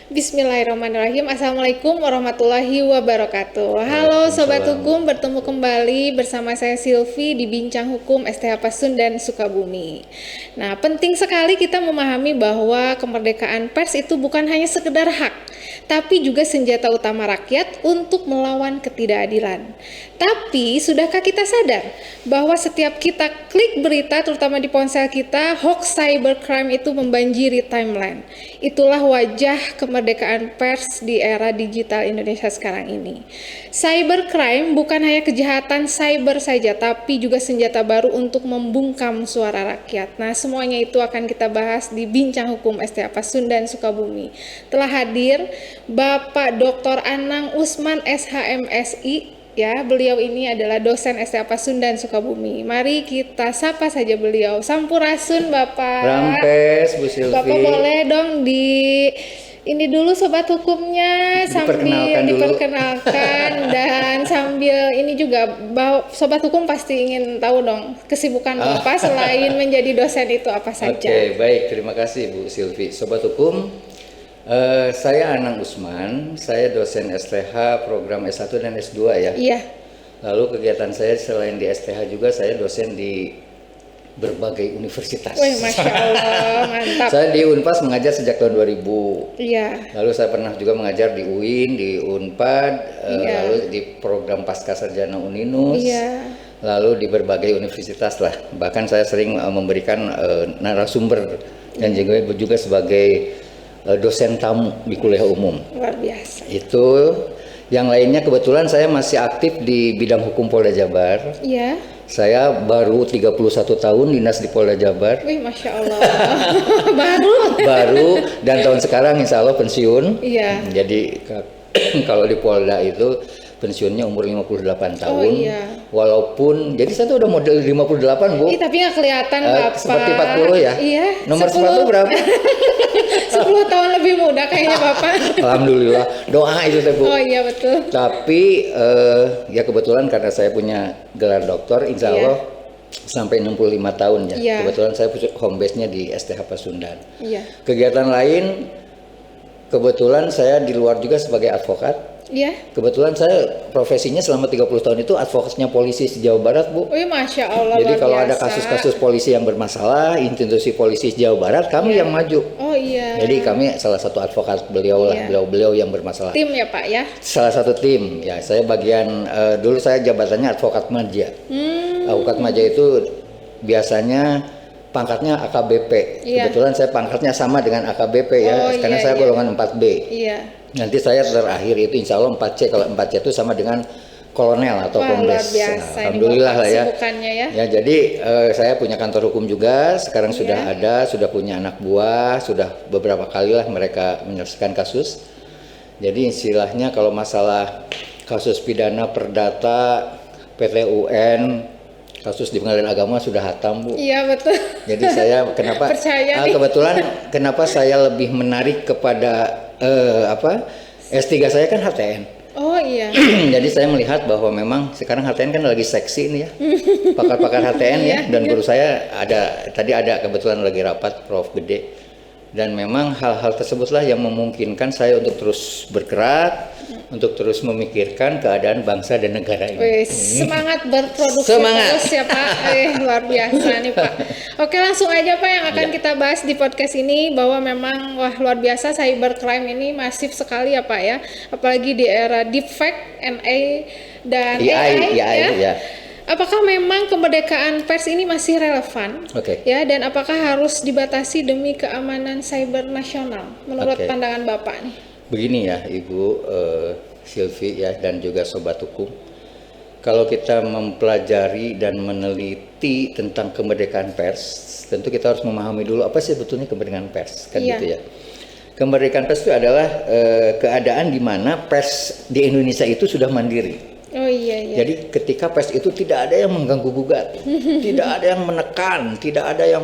Bismillahirrahmanirrahim. Assalamualaikum warahmatullahi wabarakatuh. Halo Sobat Hukum, bertemu kembali bersama saya Silvi di Bincang Hukum STH Pasun dan Sukabumi. Nah, penting sekali kita memahami bahwa kemerdekaan pers itu bukan hanya sekedar hak, tapi juga senjata utama rakyat untuk melawan ketidakadilan. Tapi, sudahkah kita sadar bahwa setiap kita klik berita, terutama di ponsel kita, hoax cybercrime itu membanjiri timeline. Itulah wajah kemerdekaan pers di era digital Indonesia sekarang ini. Cybercrime bukan hanya kejahatan cyber saja, tapi juga senjata baru untuk membungkam suara rakyat. Nah, semuanya itu akan kita bahas di Bincang Hukum STH Pasun dan Sukabumi. Telah hadir Bapak Dr. Anang Usman SHMSI. Ya, beliau ini adalah dosen STH Pasun dan Sukabumi. Mari kita sapa saja beliau. Sampurasun Bapak. Rampes, Bu Silvi. Bapak boleh dong ini dulu Sobat Hukumnya sambil diperkenalkan dan sambil ini juga Sobat Hukum pasti ingin tahu dong kesibukan Bapak selain menjadi dosen itu apa saja. Oke, baik, terima kasih Bu Silvi. Sobat Hukum, saya Anang Usman, saya dosen STH program S1 dan S2 ya. Iya. Lalu kegiatan saya selain di STH juga saya dosen di berbagai universitas. Wih, Masya Allah, mantap. Saya di Unpas mengajar sejak tahun 2000. Iya. Lalu saya pernah juga mengajar di UIN, di Unpad, Iya. lalu di program Pasca Sarjana Uninus. Iya. Lalu di berbagai universitas lah. Bahkan saya sering memberikan narasumber dan juga sebagai dosen tamu di kuliah umum. Luar biasa. Itu yang lainnya kebetulan saya masih aktif di bidang hukum Polda Jabar. Iya. Saya baru 31 tahun dinas di Polda Jabar. Wih, Masya Allah. Baru dan tahun sekarang insya Allah pensiun. Iya. Jadi kalau di Polda itu pensiunnya umur 58 tahun. Oh iya. Walaupun jadi saya tuh udah model 58, Bu. Tapi nggak kelihatan Bapak. Seperti 40 ya. Iya. Nomor 10 berapa? 10 tahun lebih muda kayaknya Bapak. Alhamdulillah. Doa itu teh, Bu. Oh iya betul. Tapi ya kebetulan karena saya punya gelar doktor, insya Allah sampai 65 tahun ya. Iya. Kebetulan saya home base-nya di STH Pasundan. Iya. Kegiatan lain, kebetulan saya di luar juga sebagai advokat. Iya. Kebetulan saya profesinya selama 30 tahun itu advokatnya polisi Jawa Barat, Bu. Wih, Masya Allah. Jadi kalau biasa. ada kasus-kasus polisi yang bermasalah, institusi polisi Jawa Barat, kami yang maju. Oh iya. Jadi kami salah satu advokat beliau lah, beliau yang bermasalah. Tim ya Pak ya? Salah satu tim, ya saya bagian, dulu saya jabatannya advokat maja. Advokat maja itu biasanya pangkatnya AKBP. Iya. Kebetulan saya pangkatnya sama dengan AKBP ya, karena saya golongan 4B. Iya. Nanti saya terakhir itu insya Allah 4C, kalau 4C itu sama dengan kolonel atau kombes. Nah, alhamdulillah lah ya. Ya jadi saya punya kantor hukum juga, sekarang sudah ada, sudah punya anak buah, sudah beberapa kali lah mereka menyelesaikan kasus. Jadi istilahnya kalau masalah kasus pidana perdata, PT UN, kasus di pengadilan agama sudah hatam, Bu. Iya betul. Jadi saya kenapa? Kebetulan kenapa saya lebih menarik kepada S3 saya kan HTN. Oh iya. Jadi saya melihat bahwa memang sekarang HTN kan lagi seksi ini ya. Pakar-pakar HTN ya, dan guru saya tadi ada kebetulan lagi rapat Prof Gede. Dan memang hal-hal tersebutlah yang memungkinkan saya untuk terus bergerak, untuk terus memikirkan keadaan bangsa dan negara ini. Semangat berproduksi terus ya Pak. Luar biasa nih Pak. Oke, langsung aja Pak yang akan kita bahas di podcast ini, bahwa memang luar biasa cybercrime ini masif sekali ya Pak ya. Apalagi di era deepfake, NA dan AI ya. Apakah memang kemerdekaan pers ini masih relevan? Ya, dan apakah harus dibatasi demi keamanan cyber nasional menurut pandangan Bapak nih? Begini ya Ibu Silvi ya, dan juga Sobat Hukum. Kalau kita mempelajari dan meneliti tentang kemerdekaan pers, tentu kita harus memahami dulu apa sih sebetulnya kemerdekaan pers, kan gitu ya. Kemerdekaan pers itu adalah keadaan di mana pers di Indonesia itu sudah mandiri. Oh iya. Jadi ketika pers itu tidak ada yang mengganggu gugat, tidak ada yang menekan, tidak ada yang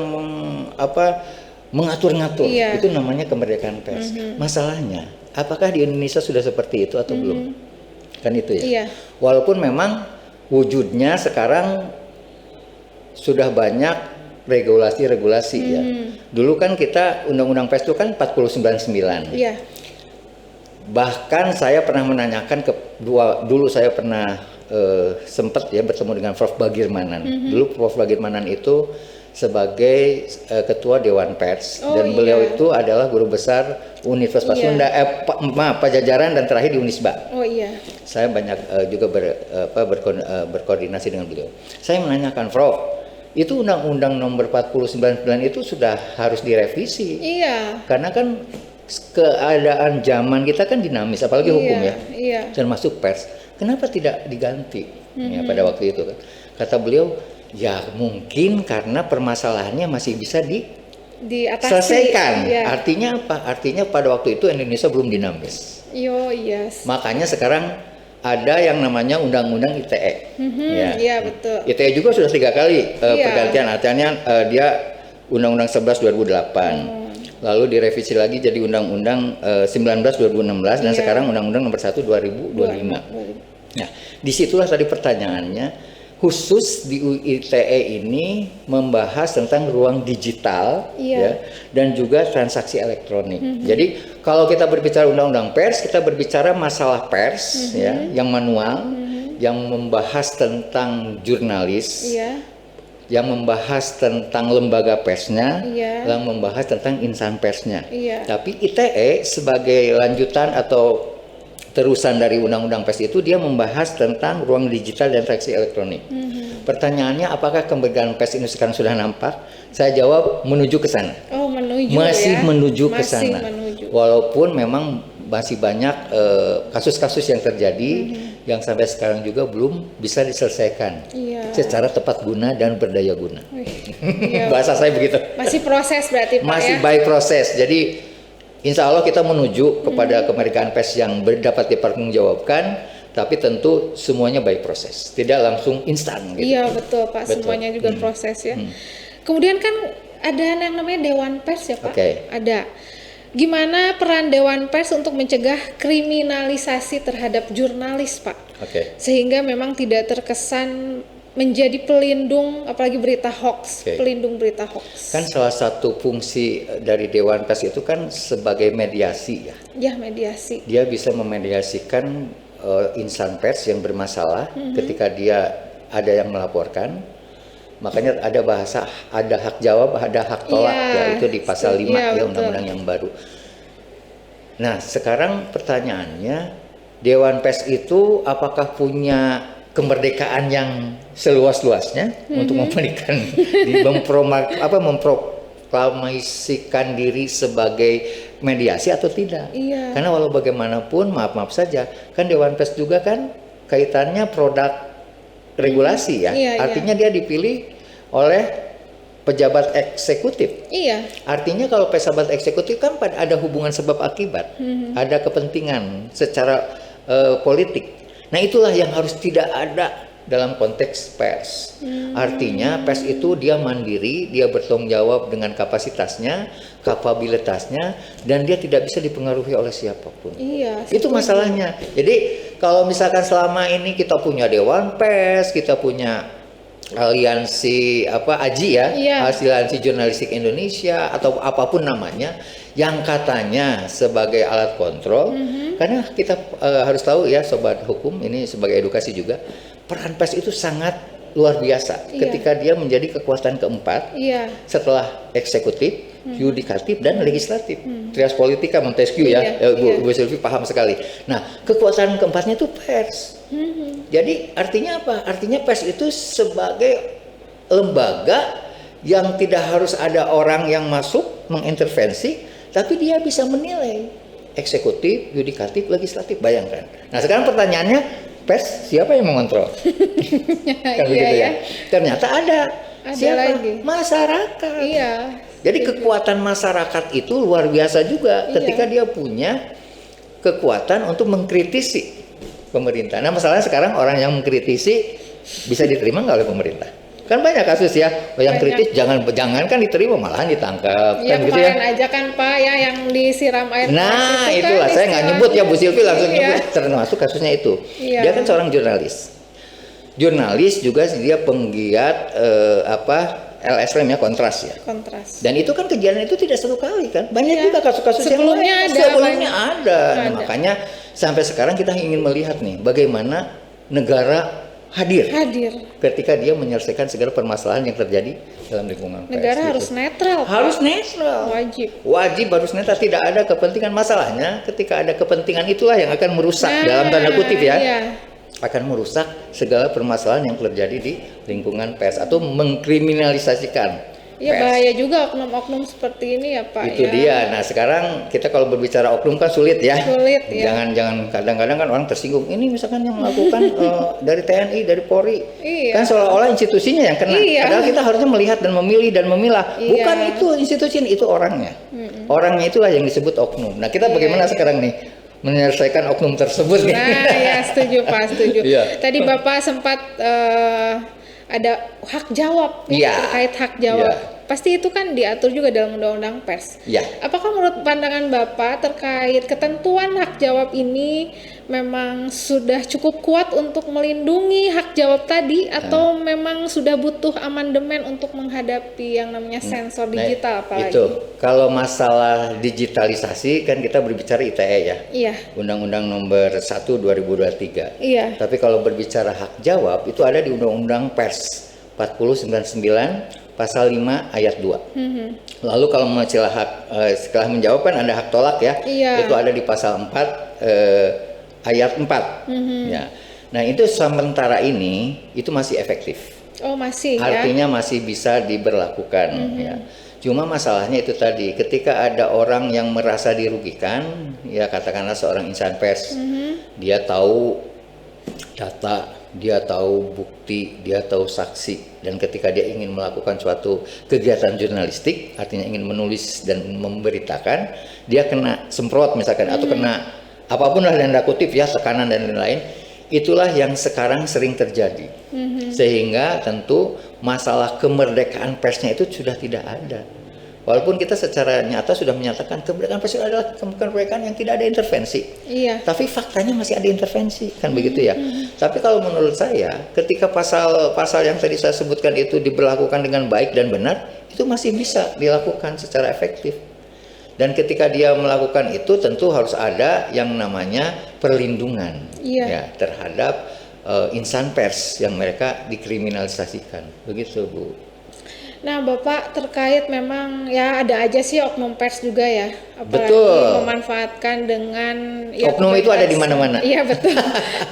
mengatur-ngatur. Itu namanya kemerdekaan pers. Masalahnya, apakah di Indonesia sudah seperti itu atau belum? Kan itu ya. Iya. Walaupun memang wujudnya sekarang sudah banyak regulasi-regulasi ya. Dulu kan kita undang-undang pers itu kan 499. Iya. Bahkan saya pernah menanyakan dulu saya pernah sempat ya bertemu dengan Prof. Bagirmanan. Dulu Prof. Bagirmanan itu sebagai ketua Dewan Pers dan beliau itu adalah guru besar Universitas Sunda, Pajajaran dan terakhir di Unisba. Oh iya. Saya banyak juga berkoordinasi dengan beliau. Saya menanyakan, Prof, itu Undang-Undang Nomor 40/99 itu sudah harus direvisi. Iya. Karena kan keadaan zaman kita kan dinamis, apalagi hukum ya, termasuk pers. Kenapa tidak diganti ya, pada waktu itu kan? Kata beliau, ya mungkin karena permasalahannya masih bisa diselesaikan. Ya. Artinya apa? Artinya pada waktu itu Indonesia belum dinamis. Yes. Makanya sekarang ada yang namanya Undang-Undang ITE. Iya betul. ITE juga sudah 3 kali pergantian. Artinya dia Undang-Undang 11 2008. Lalu direvisi lagi jadi Undang-Undang 19 2016 dan sekarang Undang-Undang Nomor 1 2025. Nah, disitulah tadi pertanyaannya, khusus di ITE ini membahas tentang ruang digital ya, dan juga transaksi elektronik. Jadi kalau kita berbicara Undang-Undang Pers, kita berbicara masalah pers ya, yang manual, yang membahas tentang jurnalis. Yang membahas tentang lembaga persnya, yang membahas tentang insan persnya. Tapi ITE sebagai lanjutan atau terusan dari Undang-Undang Pers itu dia membahas tentang ruang digital dan transaksi elektronik. Pertanyaannya, apakah kemerdekaan pers ini sekarang sudah nampak? Saya jawab menuju ke sana. Oh, masih menuju ke sana. Walaupun memang masih banyak kasus-kasus yang terjadi yang sampai sekarang juga belum bisa diselesaikan secara tepat guna dan berdaya guna. Bahasa saya begitu. Masih proses berarti Pak, masih by proses. Jadi insya Allah kita menuju kepada kemerdekaan pers yang dapat dipertanggungjawabkan, tapi tentu semuanya by proses, tidak langsung instan. Gitu. Iya betul Pak, semuanya juga proses ya. Kemudian kan ada yang namanya Dewan Pers ya Pak. Ada. Gimana peran Dewan Pers untuk mencegah kriminalisasi terhadap jurnalis, Pak? Sehingga memang tidak terkesan menjadi pelindung, apalagi berita hoax, pelindung berita hoax. Kan salah satu fungsi dari Dewan Pers itu kan sebagai mediasi ya. Ya, mediasi. Dia bisa memediasikan insan pers yang bermasalah ketika dia ada yang melaporkan. Makanya ada bahasa, ada hak jawab, ada hak tolak, yaitu di pasal 5 ya undang-undang yang baru. Nah, sekarang pertanyaannya, Dewan Pers itu apakah punya kemerdekaan yang seluas-luasnya untuk memberikan, memproklamasikan diri sebagai mediasi atau tidak? Karena walau bagaimanapun, maaf saja, kan Dewan Pers juga kan kaitannya produk regulasi ya, artinya dia dipilih oleh pejabat eksekutif. Artinya kalau pejabat eksekutif kan ada hubungan sebab akibat, ada kepentingan secara politik. Nah itulah yang harus tidak ada dalam konteks pers. Artinya pers itu dia mandiri, dia bertanggung jawab dengan kapasitasnya, kapabilitasnya, dan dia tidak bisa dipengaruhi oleh siapapun. Itu masalahnya. Jadi kalau misalkan selama ini kita punya Dewan Pers, kita punya aliansi AJI ya, Aliansi Jurnalistik Indonesia atau apapun namanya, yang katanya sebagai alat kontrol, karena kita harus tahu ya sobat hukum, ini sebagai edukasi juga, peran pers itu sangat luar biasa ketika dia menjadi kekuatan keempat setelah eksekutif, yudikatif dan legislatif. Trias politika Montesquieu Bu Sylvie paham sekali. Nah, kekuatan keempatnya itu pers. Jadi artinya apa? Artinya pers itu sebagai lembaga yang tidak harus ada orang yang masuk mengintervensi, tapi dia bisa menilai eksekutif, yudikatif, legislatif. Bayangkan. Nah, sekarang pertanyaannya, pers siapa yang mengontrol? Kan begitu ya. Ternyata ada siapa? Lagi. Masyarakat. Jadi kekuatan masyarakat itu luar biasa juga ketika dia punya kekuatan untuk mengkritisi pemerintah. Nah, masalahnya sekarang orang yang mengkritisi bisa diterima nggak oleh pemerintah? Kan banyak kasus ya, yang kritis jangan kan diterima, malahan ditangkap. Kan gitu ya. Aja kan Pak ya yang disiram air. Nah, itulah saya nggak nyebut ya, Bu Sylvie langsung nyebut, termasuk kasusnya itu. Dia kan seorang jurnalis. Jurnalis juga dia penggiat LSM ya, kontras ya. Kontras. Dan itu kan kejadian itu tidak satu kali kan, banyak juga kasus-kasus yang sebelumnya ada. Nah, makanya sampai sekarang kita ingin melihat nih bagaimana negara hadir ketika dia menyelesaikan segala permasalahan yang terjadi dalam lingkungan pers. Negara harus netral. Harus netral. Wajib harus netral. Tidak ada kepentingan. Masalahnya ketika ada kepentingan itulah yang akan merusak dalam tanda kutip ya. Iya. Akan merusak segala permasalahan yang terjadi di lingkungan pers atau mengkriminalisasikan. Ya bahaya juga oknum-oknum seperti ini ya Pak. Itu dia. Nah sekarang kita kalau berbicara oknum kan sulit ya. Jangan kadang-kadang kan orang tersinggung. Ini misalkan yang melakukan dari TNI, dari Polri, kan seolah-olah institusinya yang kena. Padahal kita harusnya melihat dan memilih dan memilah. Bukan itu institusi, itu orangnya. Orangnya itulah yang disebut oknum. Nah kita bagaimana sekarang nih menyelesaikan oknum tersebut? Nah ya setuju Pak, setuju. Tadi Bapak sempat ada hak jawab terkait hak jawab. Pasti itu kan diatur juga dalam undang-undang pers. Apakah menurut pandangan Bapak terkait ketentuan hak jawab ini memang sudah cukup kuat untuk melindungi hak jawab tadi atau memang sudah butuh amandemen untuk menghadapi yang namanya sensor digital apalagi? Itu kalau masalah digitalisasi kan kita berbicara ITE ya. Undang-Undang nomor 1 2023. Tapi kalau berbicara hak jawab itu ada di Undang-Undang Pers 4099 pasal 5 ayat 2. Lalu kalau masalah hak setelah menjawab kan ada hak tolak ya. Itu ada di pasal 4 ayat 4. Ya. Nah, itu sementara ini itu masih efektif. Oh, masih Artinya masih bisa diberlakukan ya. Cuma masalahnya itu tadi, ketika ada orang yang merasa dirugikan, ya katakanlah seorang insan pers, dia tahu data, dia tahu bukti, dia tahu saksi, dan ketika dia ingin melakukan suatu kegiatan jurnalistik, artinya ingin menulis dan memberitakan, dia kena semprot misalkan atau kena apapun lah tanda kutip ya, tekanan dan lain-lain. Itulah yang sekarang sering terjadi. Sehingga tentu masalah kemerdekaan persnya itu sudah tidak ada. Walaupun kita secara nyata sudah menyatakan kemerdekaan pers adalah kemerdekaan yang tidak ada intervensi. Tapi faktanya masih ada intervensi, kan begitu ya. Tapi kalau menurut saya, ketika pasal-pasal yang tadi saya sebutkan itu diberlakukan dengan baik dan benar, itu masih bisa dilakukan secara efektif. Dan ketika dia melakukan itu tentu harus ada yang namanya perlindungan ya, terhadap insan pers yang mereka dikriminalisasikan. Begitu Bu. Nah Bapak terkait memang ya ada aja sih oknum pers juga ya, apalagi memanfaatkan dengan ya, oknum itu ada di mana-mana. Iya betul.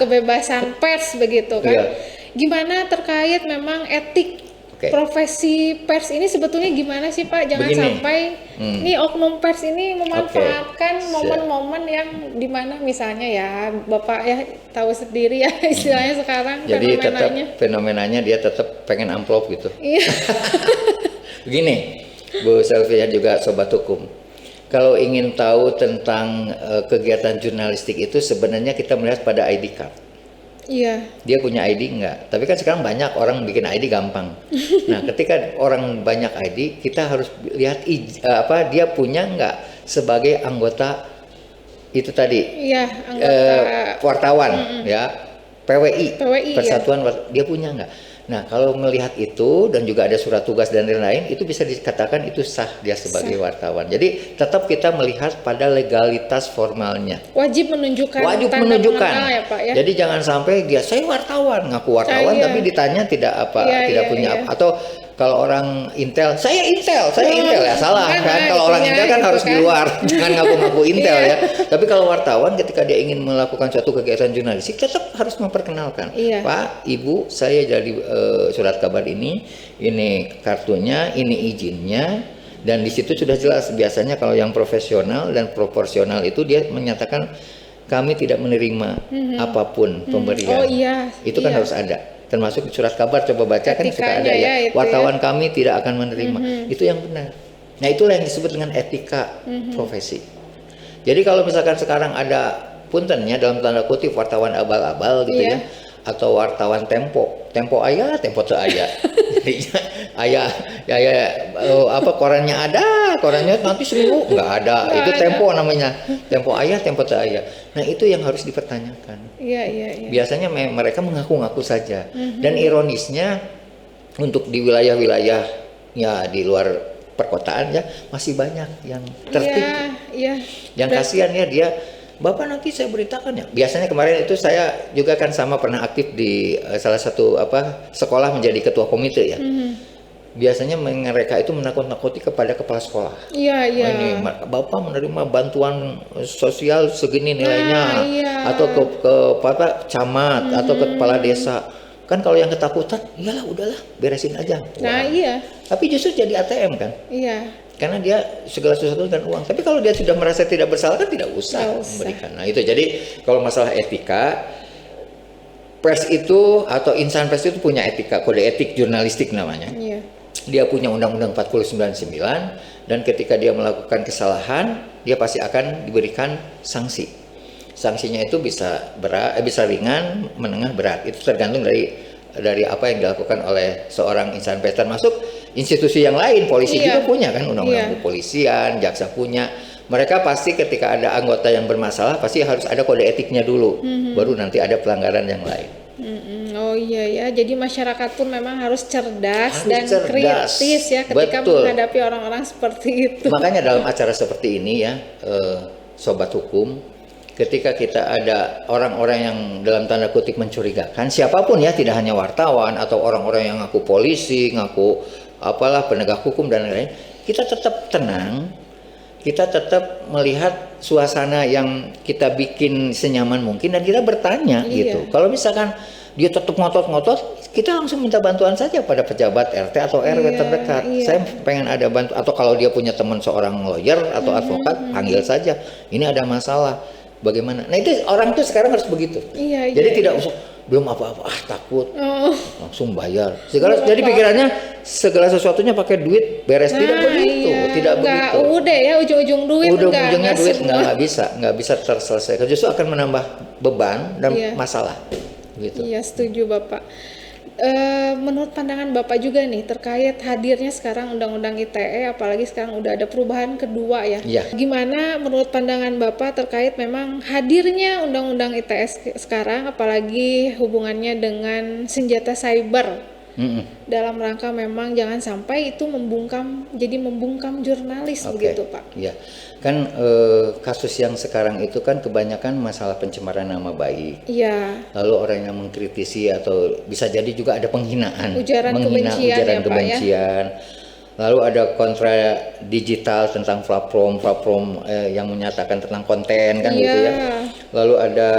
Kebebasan pers begitu kan. Gimana terkait memang etik profesi pers ini sebetulnya gimana sih Pak? Jangan sampai nih oknum pers ini memanfaatkan momen-momen yang dimana misalnya ya Bapak ya tahu sendiri ya istilahnya sekarang. Jadi fenomenanya dia tetap pengen amplop gitu. Begini Bu Selvi dan juga Sobat Hukum, kalau ingin tahu tentang kegiatan jurnalistik itu sebenarnya kita melihat pada ID card. Dia punya ID enggak? Tapi kan sekarang banyak orang bikin ID gampang. Nah, ketika orang banyak ID, kita harus lihat dia punya enggak sebagai anggota itu tadi. Anggota wartawan ya. PWI Persatuan dia punya enggak? Nah, kalau melihat itu dan juga ada surat tugas dan lain-lain, itu bisa dikatakan itu sah dia sebagai wartawan. Jadi tetap kita melihat pada legalitas formalnya. Wajib menunjukkan. Ya, Pak, ya? Jadi jangan sampai dia saya wartawan, ngaku wartawan tapi ditanya tidak punya apa. Atau kalau orang Intel, saya Intel ya salah kan. Kalau orang Intel kan harus di luar, jangan ngaku-ngaku Intel ya. Tapi kalau wartawan ketika dia ingin melakukan suatu kegiatan jurnalistik tetap harus memperkenalkan. Pak, Ibu, saya jadi surat kabar ini kartunya, ini izinnya, dan di situ sudah jelas. Biasanya kalau yang profesional dan proporsional itu dia menyatakan kami tidak menerima apapun pemberian. Itu kan harus ada. Termasuk surat kabar, coba baca kan suka ada ya, wartawan kami tidak akan menerima. Itu yang benar. Nah itulah yang disebut dengan etika profesi. Jadi kalau misalkan sekarang ada puntennya dalam tanda kutip wartawan abal-abal gitu ya, atau wartawan tempo ayah, tempo teu aya. Korannya ada, korannya nanti 1000 nggak ada. Itu tempo namanya. Tempo ayah, tempo teu aya. Nah, itu yang harus dipertanyakan. Biasanya mereka mengaku-ngaku saja. Dan ironisnya untuk di wilayah-wilayah ya di luar perkotaan ya masih banyak yang tertib. Iya. Yang kasihan ya dia, Bapak nanti saya beritakan ya. Biasanya kemarin itu saya juga kan sama pernah aktif di salah satu sekolah menjadi ketua komite ya. Biasanya mereka itu menakut-nakuti kepada kepala sekolah. Iya. Ini Bapak menerima bantuan sosial segini nilainya, atau ke camat atau ke kepala desa. Kan kalau yang ketakutan, iyalah udahlah beresin aja. Nah iya. Tapi justru jadi ATM kan. Iya. Karena dia segala sesuatu dengan uang. Tapi kalau dia sudah merasa tidak bersalah kan tidak usah memberikan. Nah itu jadi kalau masalah etika, pers itu atau insan pers itu punya etika, kode etik jurnalistik namanya. Iya. Dia punya Undang-Undang 499 dan ketika dia melakukan kesalahan, dia pasti akan diberikan sanksi. Sanksinya itu bisa bisa ringan, menengah, berat. Itu tergantung dari apa yang dilakukan oleh seorang insan pers, termasuk institusi yang lain. Polisi juga punya kan undang-undang kepolisian, jaksa punya. Mereka pasti ketika ada anggota yang bermasalah pasti harus ada kode etiknya dulu, baru nanti ada pelanggaran yang lain. Oh iya ya, jadi masyarakat pun memang harus cerdas dan kritis ya ketika menghadapi orang-orang seperti itu. Makanya dalam acara seperti ini ya, Sobat Hukum, ketika kita ada orang-orang yang dalam tanda kutip mencurigakan, siapapun ya, tidak hanya wartawan atau orang-orang yang ngaku polisi, ngaku apalah penegak hukum dan lain-lain, kita tetap tenang, kita tetap melihat suasana yang kita bikin senyaman mungkin dan kita bertanya gitu. Kalau misalkan dia tetap ngotot-ngotot, kita langsung minta bantuan saja pada pejabat RT atau RW terdekat. Saya pengen ada bantuan, atau kalau dia punya teman seorang lawyer atau advokat, panggil saja. Ini ada masalah. Bagaimana? Nah itu orang tuh sekarang harus begitu. Jadi tidak usah belum apa-apa, takut, langsung bayar. Jadi pikirannya segala sesuatunya pakai duit beres, tidak begitu, tidak begitu. Udah ya ujung-ujung duit. Ujung-ujungnya duit nggak bisa terselesaikan. Justru akan menambah beban dan masalah. Gitu. Iya setuju Bapak. Menurut pandangan Bapak juga nih terkait hadirnya sekarang Undang-Undang ITE, apalagi sekarang udah ada perubahan kedua ya. Gimana menurut pandangan Bapak terkait memang hadirnya Undang-Undang ITE sekarang, apalagi hubungannya dengan senjata cyber? Dalam rangka memang jangan sampai itu membungkam jurnalis begitu Pak. Iya. Kan kasus yang sekarang itu kan kebanyakan masalah pencemaran nama baik. Iya. Lalu orang yang mengkritisi atau bisa jadi juga ada penghinaan, ujaran kebencian. Lalu ada kontra digital tentang platform yang menyatakan tentang konten kan gitu ya. Lalu ada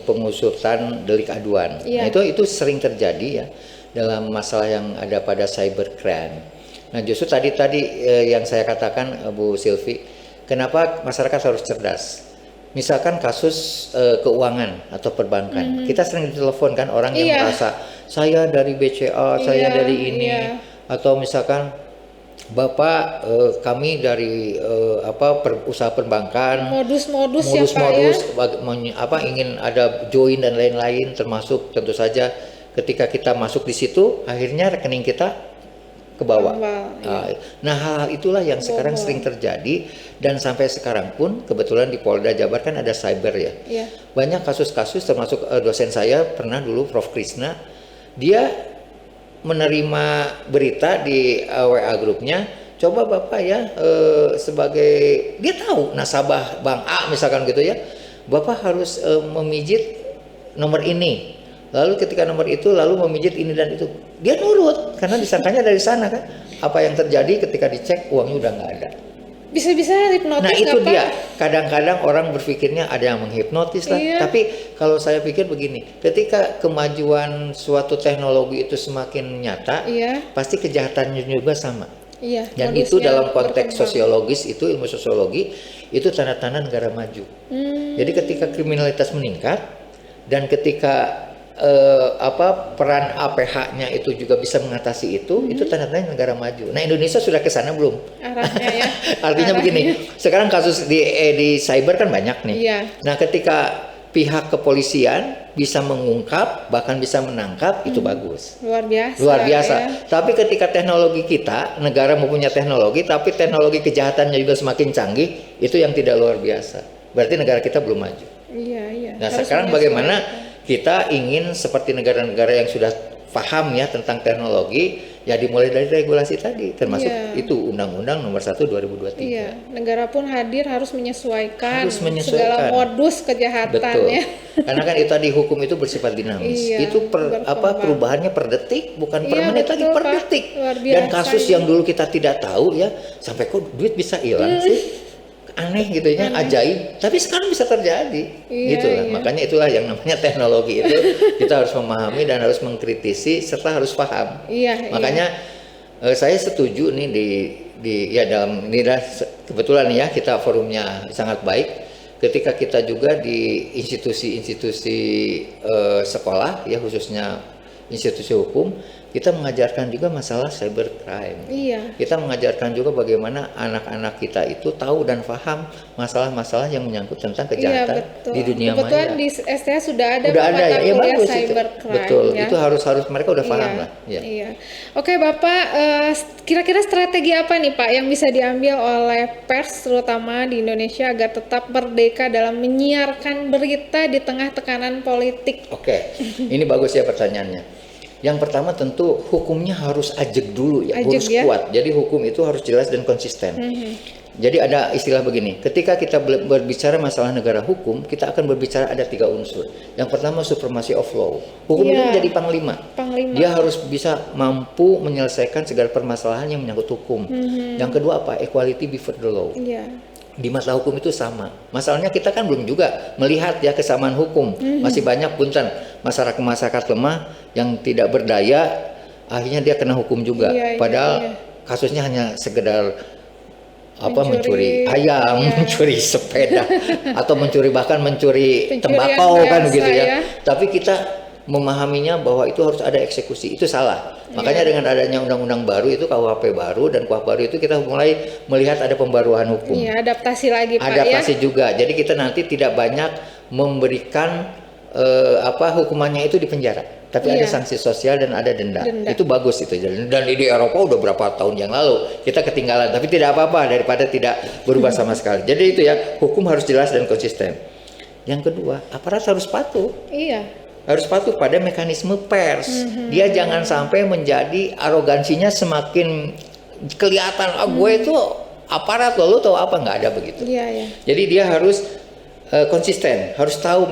pengusutan delik aduan. Nah, itu sering terjadi ya dalam masalah yang ada pada cybercrime. Nah justru tadi yang saya katakan Bu Silvi, kenapa masyarakat harus cerdas? Misalkan kasus keuangan atau perbankan, kita sering ditelepon kan orang yang merasa saya dari BCA, saya dari ini, atau misalkan Bapak kami dari usaha perbankan, modus ingin ada join dan lain-lain, termasuk tentu saja ketika kita masuk di situ akhirnya rekening kita ke bawah. Nah hal itulah yang sekarang sering terjadi dan sampai sekarang pun kebetulan di Polda Jabar kan ada cyber ya. Banyak kasus-kasus termasuk dosen saya pernah dulu Prof Krisna, dia menerima berita di WA grupnya, coba Bapak ya sebagai dia tahu nasabah Bank A misalkan gitu ya, Bapak harus memijit nomor ini. Lalu ketika nomor itu lalu memijit ini dan itu, dia nurut karena disangkanya dari sana kan. Apa yang terjadi ketika dicek uangnya udah nggak ada. Bisa hipnotis. Nah itu dia. Kadang-kadang orang berpikirnya ada yang menghipnotis lah. Tapi kalau saya pikir begini, ketika kemajuan suatu teknologi itu semakin nyata, pasti kejahatannya juga sama. Dan itu dalam konteks sosiologis itu ilmu sosiologi itu tanda-tanda negara maju. Jadi ketika kriminalitas meningkat dan ketika peran APH-nya itu juga bisa mengatasi itu tanda-tanda negara maju. Nah Indonesia sudah ke sana belum? Arahnya ya. Artinya begini, sekarang kasus di cyber kan banyak nih. Nah ketika pihak kepolisian bisa mengungkap bahkan bisa menangkap itu bagus. Luar biasa. Ya. Tapi ketika teknologi kita, negara mempunyai teknologi tapi teknologi kejahatannya juga semakin canggih, itu yang tidak luar biasa. Berarti negara kita belum maju. Nah sekarang bagaimana kita ingin seperti negara-negara yang sudah paham ya tentang teknologi, ya dimulai dari regulasi tadi, termasuk itu Undang-Undang Nomor 1 2023. Iya, negara pun hadir harus menyesuaikan segala modus kejahatannya. Betul. Karena kan itu tadi hukum itu bersifat dinamis. Itu perubahannya per detik, bukan per menit lagi, per detik. Dan kasus yang dulu kita tidak tahu ya, sampai kok duit bisa hilang sih. Aneh gitu ya, ajaib, tapi sekarang bisa terjadi, gitu lah. Makanya itulah yang namanya teknologi itu kita harus memahami dan harus mengkritisi serta harus paham. Makanya saya setuju nih di dalam ini kebetulan ya kita forumnya sangat baik. Ketika kita juga di institusi-institusi sekolah ya, khususnya institusi hukum, kita mengajarkan juga masalah cybercrime. Kita mengajarkan juga bagaimana anak-anak kita itu tahu dan paham masalah-masalah yang menyangkut tentang kejahatan di dunia maya. Kebetulan di STH sudah ada mata kuliah cybercrime. Betul, itu harus mereka udah paham lah. Oke Bapak, kira-kira strategi apa nih Pak yang bisa diambil oleh pers terutama di Indonesia agar tetap merdeka dalam menyiarkan berita di tengah tekanan politik? Oke, ini bagus ya pertanyaannya. Yang pertama tentu hukumnya harus ajeg dulu ya, harus kuat. Jadi hukum itu harus jelas dan konsisten. Jadi ada istilah begini, ketika kita berbicara masalah negara hukum, kita akan berbicara ada 3 unsur. Yang pertama supremacy of law. Hukum itu menjadi panglima. Dia harus bisa mampu menyelesaikan segala permasalahan yang menyangkut hukum. Yang kedua apa? Equality before the law. Di masalah hukum itu sama. Masalahnya kita kan belum juga melihat ya kesamaan hukum. Masih banyak punten masyarakat lemah yang tidak berdaya, akhirnya dia kena hukum juga. Padahal kasusnya hanya sekedar mencuri ayam, mencuri sepeda, atau bahkan mencuri tembakau kan gitu ya. Tapi kita memahaminya bahwa itu harus ada eksekusi, itu salah. Makanya dengan adanya undang-undang baru itu KUHP baru dan KUHP baru itu kita mulai melihat ada pembaruan hukum. Adaptasi lagi Pak. Adaptasi juga. Jadi kita nanti tidak banyak memberikan hukumannya itu di penjara, tapi ada sanksi sosial dan ada denda. Itu bagus itu. Dan di Eropa udah berapa tahun yang lalu kita ketinggalan, tapi tidak apa-apa daripada tidak berubah sama sekali. Jadi itu ya, hukum harus jelas dan konsisten. Yang kedua, aparat harus patuh. Harus patuh pada mekanisme pers. Dia jangan sampai menjadi arogansinya semakin kelihatan. Gue itu aparat, lo tahu apa? Nggak ada begitu. Jadi dia harus konsisten, harus tahu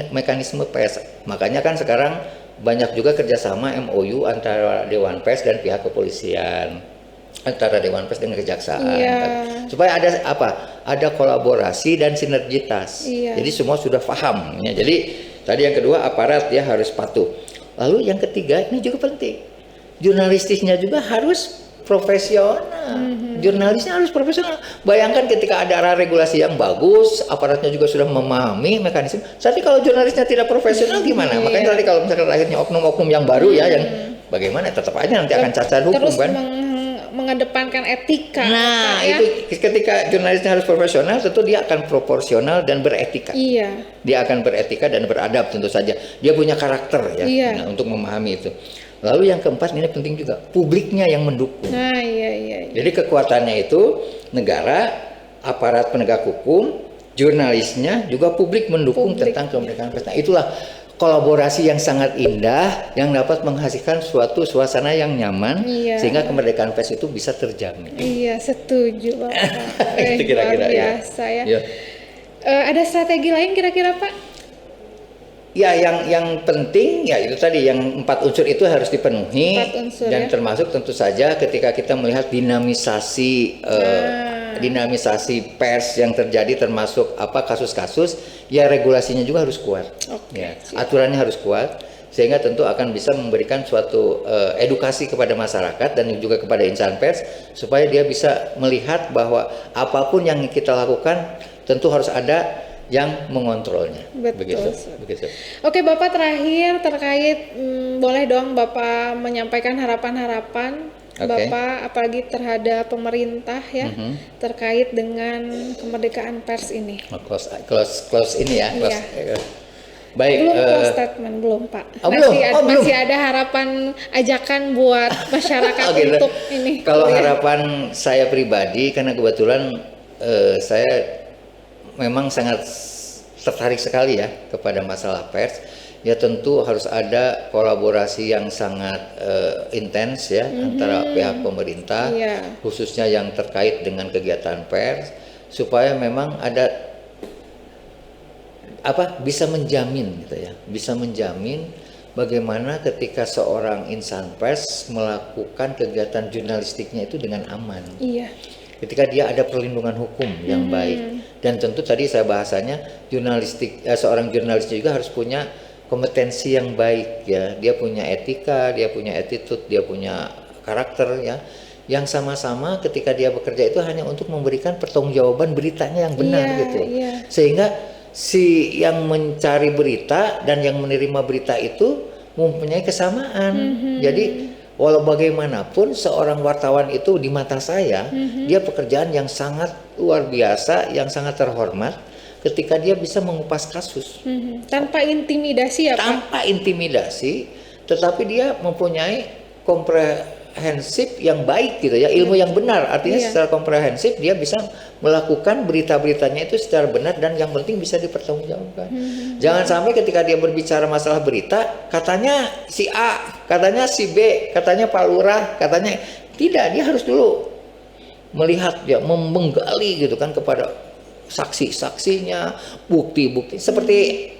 mekanisme pers. Makanya kan sekarang banyak juga kerjasama MOU antara Dewan Pers dan pihak kepolisian, antara Dewan Pers dengan kejaksaan, supaya ada kolaborasi dan sinergitas. Jadi semua sudah paham. Jadi tadi yang kedua aparat ya harus patuh. Lalu yang ketiga ini juga penting, jurnalistisnya juga harus profesional. Jurnalisnya harus profesional. Bayangkan ketika ada regulasi yang bagus, aparatnya juga sudah memahami mekanisme. Tapi kalau jurnalisnya tidak profesional gimana? Makanya tadi kalau misalkan akhirnya oknum-oknum yang baru ya, yang bagaimana tetap aja nanti akan cacat hukum terus kan. Mengedepankan etika. Nah, itu ketika jurnalisnya harus profesional, tentu dia akan proporsional dan beretika. Dia akan beretika dan beradab tentu saja. Dia punya karakter ya, untuk memahami itu. Lalu yang keempat ini penting juga, publiknya yang mendukung. Jadi kekuatannya itu negara, aparat penegak hukum, jurnalisnya juga publik mendukung tentang kemerdekaan pers. Nah, itulah kolaborasi yang sangat indah yang dapat menghasilkan suatu suasana yang nyaman sehingga kemerdekaan pers itu bisa terjamin. Setuju Bapak. Itu kira-kira biasa ya. Ada strategi lain kira-kira Pak? Ya, yang penting ya itu tadi, yang 4 unsur itu harus dipenuhi. Dan termasuk tentu saja ketika kita melihat dinamisasi pers yang terjadi, termasuk kasus-kasus, ya regulasinya juga harus kuat. Aturannya harus kuat sehingga tentu akan bisa memberikan suatu edukasi kepada masyarakat dan juga kepada insan pers supaya dia bisa melihat bahwa apapun yang kita lakukan tentu harus ada yang mengontrolnya. Begitu. Oke Bapak, terakhir terkait boleh dong Bapak menyampaikan harapan-harapan Bapak apalagi terhadap pemerintah ya terkait dengan kemerdekaan pers ini. Close ini ya. Baik. Belum close statement belum Pak. Masih ada harapan ajakan buat masyarakat untuk ini. Kalau harapan saya pribadi, karena kebetulan saya memang sangat tertarik sekali ya kepada masalah pers. ya tentu harus ada kolaborasi yang sangat intens ya antara pihak pemerintah, khususnya yang terkait dengan kegiatan pers, supaya memang ada bisa menjamin gitu ya, bisa menjamin bagaimana ketika seorang insan pers melakukan kegiatan jurnalistiknya itu dengan aman. Iya. Ketika dia ada perlindungan hukum yang baik, dan tentu tadi saya bahasanya seorang jurnalis juga harus punya kompetensi yang baik ya, dia punya etika, dia punya attitude, dia punya karakter ya, yang sama-sama ketika dia bekerja itu hanya untuk memberikan pertanggungjawaban beritanya yang benar gitu, sehingga si yang mencari berita dan yang menerima berita itu mempunyai kesamaan. Jadi walau bagaimanapun seorang wartawan itu di mata saya, dia pekerjaan yang sangat luar biasa, yang sangat terhormat ketika dia bisa mengupas kasus. Tanpa intimidasi ya Pak? Tanpa intimidasi, tetapi dia mempunyai komprehensif yang baik gitu ya, ilmu yang benar. Artinya secara komprehensif dia bisa melakukan berita-beritanya itu secara benar dan yang penting bisa dipertanggungjawabkan. Jangan sampai ketika dia berbicara masalah berita, katanya si A, katanya si B, katanya Pak Lurah, katanya tidak, dia harus dulu melihat ya, menggali gitu kan kepada saksi-saksinya, bukti-bukti seperti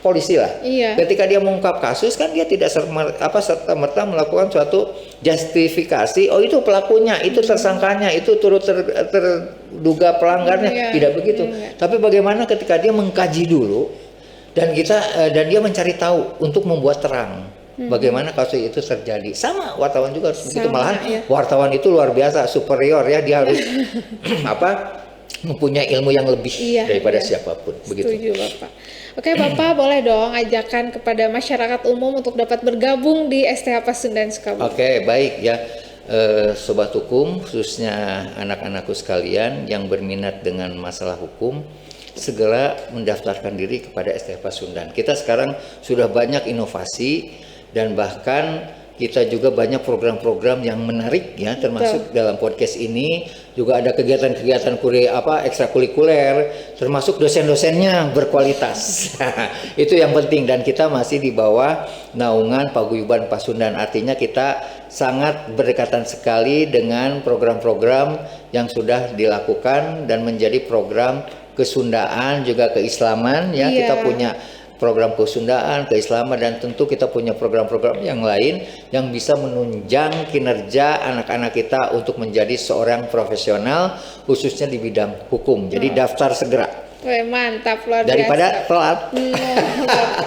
polisi lah. Ketika dia mengungkap kasus kan dia tidak serta-merta melakukan suatu justifikasi, oh itu pelakunya, itu tersangkanya, itu turut terduga pelanggarnya, tidak begitu. Tapi bagaimana ketika dia mengkaji dulu dan dia mencari tahu untuk membuat terang bagaimana kasus itu terjadi. Sama wartawan juga harus begitu, malahan wartawan itu luar biasa, superior ya, dia harus mempunyai ilmu yang lebih daripada siapapun. Begitu. Setuju Bapak. Oke Bapak, boleh dong ajakan kepada masyarakat umum untuk dapat bergabung di STH Pasundan Sukabumi. Oke, baik ya, Sobat Hukum, khususnya anak-anakku sekalian yang berminat dengan masalah hukum, segera mendaftarkan diri kepada STH Pasundan. Kita sekarang sudah banyak inovasi dan bahkan kita juga banyak program-program yang menarik ya, termasuk dalam podcast ini juga ada kegiatan-kegiatan ekstrakurikuler, termasuk dosen-dosennya berkualitas. Itu yang penting, dan kita masih di bawah naungan Paguyuban Pasundan. Artinya kita sangat berdekatan sekali dengan program-program yang sudah dilakukan dan menjadi program kesundaan juga keislaman ya. Kita punya program kesundaan, keislaman, dan tentu kita punya program-program yang lain yang bisa menunjang kinerja anak-anak kita untuk menjadi seorang profesional khususnya di bidang hukum. Jadi daftar segera. Mantap, luar daripada telat.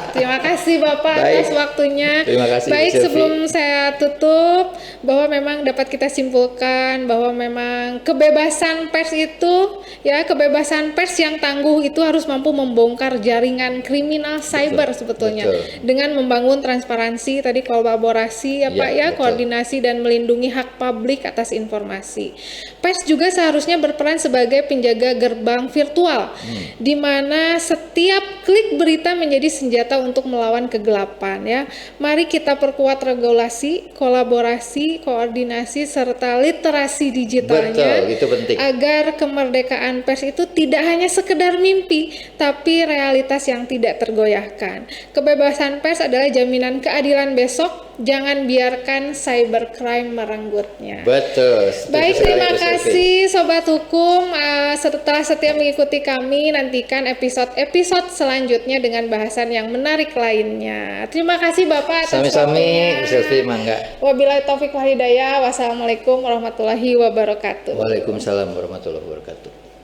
Terima kasih Bapak atas waktunya. Terima kasih. Baik, sebelum saya tutup, bahwa memang dapat kita simpulkan bahwa memang kebebasan pers itu ya, kebebasan pers yang tangguh itu harus mampu membongkar jaringan kriminal cyber sebetulnya. Dengan membangun transparansi, tadi kolaborasi ya Pak ya, koordinasi dan melindungi hak publik atas informasi. Pers juga seharusnya berperan sebagai penjaga gerbang virtual, di mana setiap klik berita menjadi senjata untuk melawan kegelapan ya. Mari kita perkuat regulasi, kolaborasi, koordinasi serta literasi digitalnya. Betul, itu penting. Agar kemerdekaan pers itu tidak hanya sekedar mimpi, tapi realitas yang tidak tergoyahkan. Kebebasan pers adalah jaminan keadilan besok. Jangan biarkan cybercrime merenggutnya. Betul. Baik, terima kasih Sobat Hukum. Setelah setia mengikuti kami, nantikan episode-episode selanjutnya dengan bahasan yang menarik lainnya. Terima kasih Bapak atas waktunya. Sami-sami, mangga. Wabillahi taufiq wal hidayah. Wassalamualaikum warahmatullahi wabarakatuh. Waalaikumsalam warahmatullahi wabarakatuh.